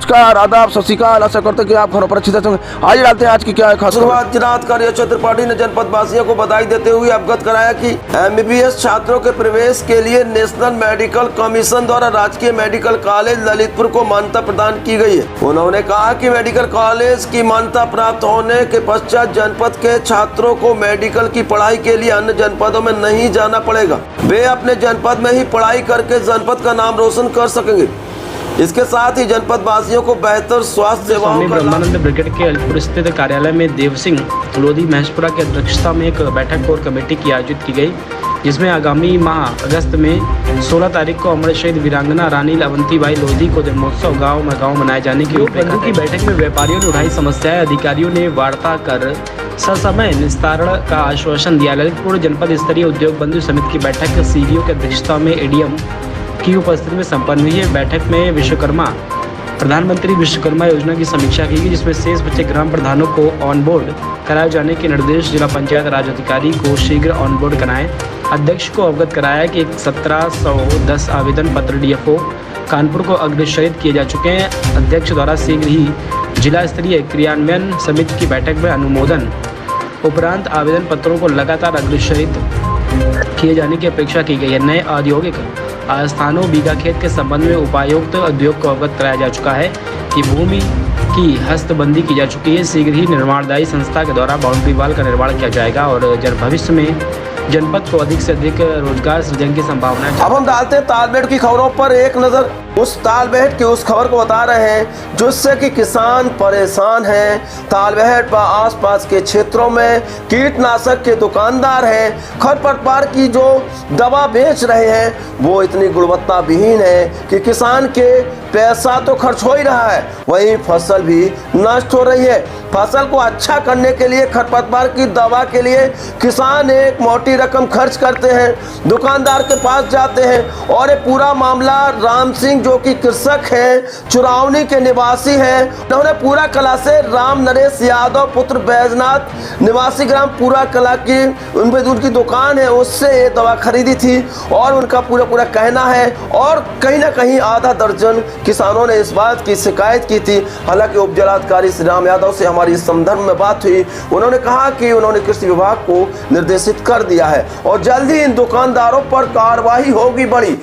नमस्कार, आदाब, सत श्री अकाल। आशा करते हैं कि आप घरों पर अच्छी तरह से। आज डालते हैं आज की क्या है खास शुरुआत जिलाधिकारी अक्षय त्रिपाठी ने जनपद वासियों को बधाई देते हुए अवगत कराया कि MBBS छात्रों के प्रवेश के लिए नेशनल मेडिकल कमीशन द्वारा राजकीय मेडिकल कॉलेज ललितपुर को मान्यता प्रदान की गई है। उन्होंने कहा कि मेडिकल कॉलेज की मान्यता प्राप्त होने के पश्चात जनपद के छात्रों को मेडिकल की पढ़ाई के लिए अन्य जनपदों में नहीं जाना पड़ेगा। वे अपने जनपद में ही पढ़ाई करके जनपद का नाम रोशन कर सकेंगे। इसके साथ ही जनपद वासियों को बेहतर स्वास्थ्य सेवाओं का ब्रह्मानंद ब्रिगेड के अलीपुर स्थित कार्यालय में देव सिंह लोधी महेशपुरा की अध्यक्षता में एक बैठक कोर कमेटी की आयोजित की गई, जिसमें आगामी माह अगस्त में 16 तारीख को अमर शहीद वीरांगना रानी अवंतीबाई लोधी को जन्मोत्सव गाँव में मनाए जाने की रूपरेखा की बैठक में व्यापारियों ने उठाई समस्याएं, अधिकारियों ने वार्ता कर ससमय निस्तारण का आश्वासन दिया। ललितपुर जनपद स्तरीय उद्योग बंधु समिति की बैठक CDO की अध्यक्षता में ADM की उपस्थिति में संपन्न हुई है। बैठक में प्रधानमंत्री विश्वकर्मा योजना की समीक्षा की गई, जिसमें शेष बचे ग्राम प्रधानों को ऑन बोर्ड कराए जाने के निर्देश जिला पंचायत राज अधिकारी को शीघ्र ऑन बोर्ड कराएं। अध्यक्ष को अवगत कराया कि 1710 आवेदन पत्र DFO कानपुर को अग्रेषित किए जा चुके हैं। अध्यक्ष द्वारा शीघ्र ही जिला स्तरीय क्रियान्वयन समिति की बैठक में अनुमोदन उपरांत आवेदन पत्रों को लगातार अग्रेषित किए जाने की अपेक्षा की गई है। नए औद्योगिक स्थानों बीघा खेत के संबंध में उपायुक्त उद्योग को अवगत कराया जा चुका है कि भूमि की हस्तबंदी की जा चुकी है। शीघ्र ही निर्माणदायी संस्था के द्वारा बाउंड्री वाल का निर्माण किया जाएगा और भविष्य में जनपद को अधिक से अधिक रोजगार सृजन की संभावना है। अब हम डालते हैं तालबेहट की खबरों पर एक नजर। उस तालबेहट की उस खबर को बता रहे हैं जिससे कि किसान परेशान हैं। तालबेहट व आसपास के क्षेत्रों में कीटनाशक के दुकानदार हैं, खरपतवार की जो दवा बेच रहे हैं वो इतनी गुणवत्ता विहीन है कि किसान के पैसा तो खर्च हो ही रहा है, वही फसल भी नष्ट हो रही है। फसल को अच्छा करने के लिए खरपतवार की दवा के लिए किसान एक मोटी रकम खर्च करते हैं, दुकानदार के पास जाते हैं और ये पूरा मामला राम सिंह जो कि कृषक हैं, चुरावनी के निवासी हैं, उन्होंने पूरा कला से राम नरेश यादव पुत्र बैजनाथ निवासी ग्राम पूरा कला की उनकी दुकान है, उससे ये दवा खरीदी थी और उनका पूरा कहना है। और कहीं ना कहीं आधा दर्जन किसानों ने इस बात की शिकायत की थी। हालांकि उप जिलाधिकारी श्री राम यादव से हमारी इस संदर्भ में बात हुई, उन्होंने कहा कि उन्होंने कृषि विभाग को निर्देशित कर दिया है और जल्द ही इन दुकानदारों पर कार्रवाई होगी बड़ी।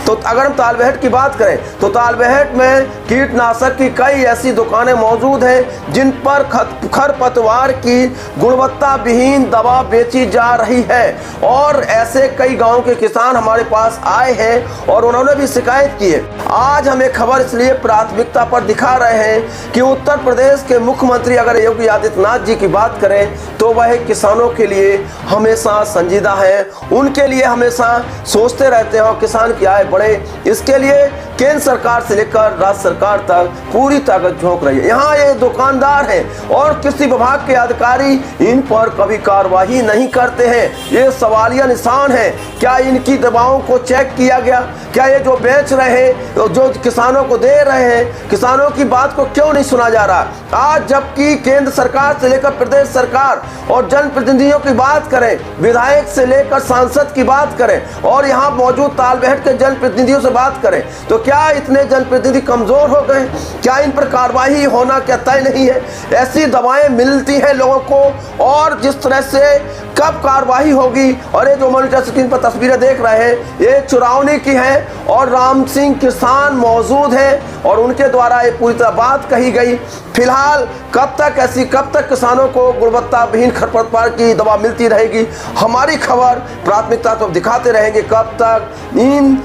तो अगर हम तालबेहट की बात करें तो तालबेहट में कीटनाशक की कई ऐसी दुकानें मौजूद हैं जिन पर खरपतवार की गुणवत्ता विहीन दवा बेची जा रही है और ऐसे कई गांव के किसान हमारे पास आए हैं और उन्होंने भी शिकायत की है। आज हम एक खबर इसलिए प्राथमिकता पर दिखा रहे हैं कि उत्तर प्रदेश के मुख्यमंत्री अगर योगी आदित्यनाथ जी की बात करें तो वह किसानों के लिए हमेशा संजीदा है, उनके लिए हमेशा सोचते रहते हैं और किसान की आय बढ़े, इसके लिए केंद्र सरकार से लेकर राज्य सरकार तक पूरी ताकत झोंक रही है। यहाँ ये दुकानदार हैं और कृषि विभाग के अधिकारी इन पर कभी कार्रवाई नहीं करते हैं। ये सवालिया निशान है। क्या इनकी दवाओं को चेक किया गया? क्या ये जो बेच रहे हैं, जो किसानों को दे रहे हैं, किसानों की बात को क्यों नहीं सुना जा रहा? आज जबकि केंद्र सरकार से लेकर प्रदेश सरकार और जनप्रतिनिधियों की बात करें, विधायक से लेकर सांसद की बात करें और यहाँ मौजूद तालबेहट के जनप्रतिनिधियों से बात करें, तो क्या इतने जनप्रतिनिधि कमजोर हो गए? क्या इन पर कार्रवाई होना क्या तय नहीं है? ऐसी दवाएं मिलती हैं लोगों को और जिस तरह से कब कार्रवाई होगी। और ये जो मॉनिटर स्क्रीन पर तस्वीरें देख रहे हैं ये चुरावनी की हैं और राम सिंह किसान मौजूद हैं और उनके द्वारा ये पूरी तरह बात कही गई। फिलहाल कब तक किसानों को गुणवत्ता विहीन खरपतवार की दवा मिलती रहेगी? हमारी खबर प्राथमिकता तो दिखाते रहेंगे कब तक इन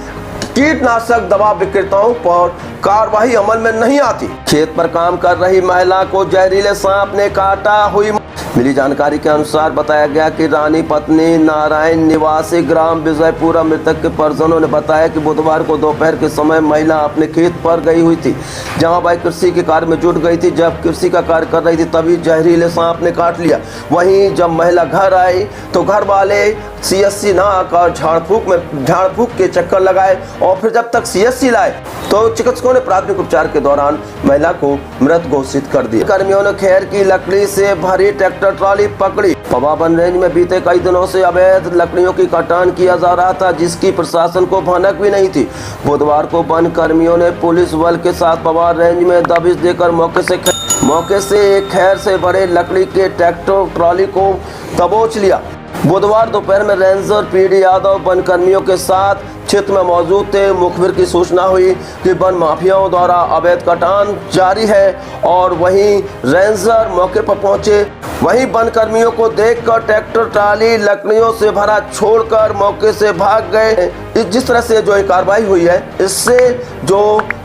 कीटनाशक दवा विक्रेताओं पर कार्रवाई अमल में नहीं आती। खेत पर काम कर रही महिला को जहरीले सांप ने काटा, हुई मिली जानकारी के अनुसार बताया गया कि रानी पत्नी नारायण निवासी ग्राम विजयपुरा मृतक के परिजनों ने बताया कि बुधवार को दोपहर के समय महिला अपने खेत पर गई हुई थी, जहां वह कृषि के कार्य में जुट गई थी। जब कृषि का कार्य कर रही थी तभी जहरीले सांप ने काट लिया। वहीं जब महिला घर आई तो घर वाले CSC ना आकर झाड़ फूक के चक्कर लगाए और फिर जब तक CSC लाए तो चिकित्सकों ने प्राथमिक उपचार के दौरान महिला को मृत घोषित कर दिया। कर्मियों ने खैर की लकड़ी से भरी ट्रैक्टर ट्रैक्टर ट्रॉली पकड़ी। पवाबन रेंज में बीते कई दिनों से अवैध लकड़ियों की कटान किया जा रहा था, जिसकी प्रशासन को भनक भी नहीं थी। बुधवार को वन कर्मियों ने पुलिस बल के साथ पवार रेंज में दबिश देकर मौके से एक खैर से भरे लकड़ी के ट्रैक्टर ट्रॉली को दबोच लिया। बुधवार दोपहर में रेंजर पीडी यादव वन कर्मियों के साथ क्षेत्र में मौजूद थे। मुखबिर की सूचना हुई कि वन माफियाओं द्वारा अवैध कटान जारी है और वहीं रेंजर मौके पर पहुंचे। वहीं वन कर्मियों को देखकर ट्रैक्टर ट्राली लकड़ियों से भरा छोड़कर मौके से भाग गए। जिस तरह से जो कार्रवाई हुई है, इससे जो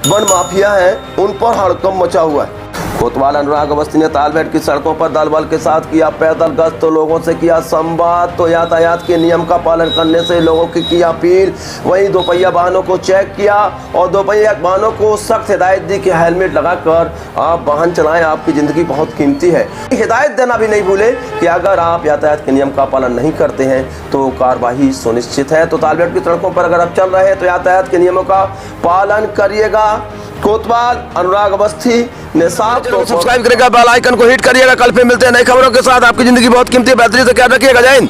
वन माफिया हैं उन पर हड़कंप मचा हुआ है। कोतवाल अनुराग अवस्थी ने तालबेहट की सड़कों पर दल बल के साथ किया पैदल गश्त, तो लोगों से किया संवाद, तो यातायात के नियम का पालन करने से लोगों की अपील। वहीं दोपहिया वाहनों को चेक किया और दोपहिया वाहनों को सख्त हिदायत दी कि हेलमेट लगाकर आप वाहन चलाएं, आपकी जिंदगी बहुत कीमती है। हिदायत देना भी नहीं भूले कि अगर आप यातायात के नियम का पालन नहीं करते हैं तो कार्रवाई सुनिश्चित है। तो तालबेहट की सड़कों पर अगर आप चल रहे हैं तो यातायात के नियमों का पालन करिएगा। कोतवाल अनुराग अवस्थी ने साफ सब्सक्राइब करेगा, बेल आइकन को हिट करिएगा। कल पे मिलते हैं नई खबरों के साथ। आपकी जिंदगी बहुत कीमती है, बेहतरीन से ख्याल रखिएगा। जय हिंद।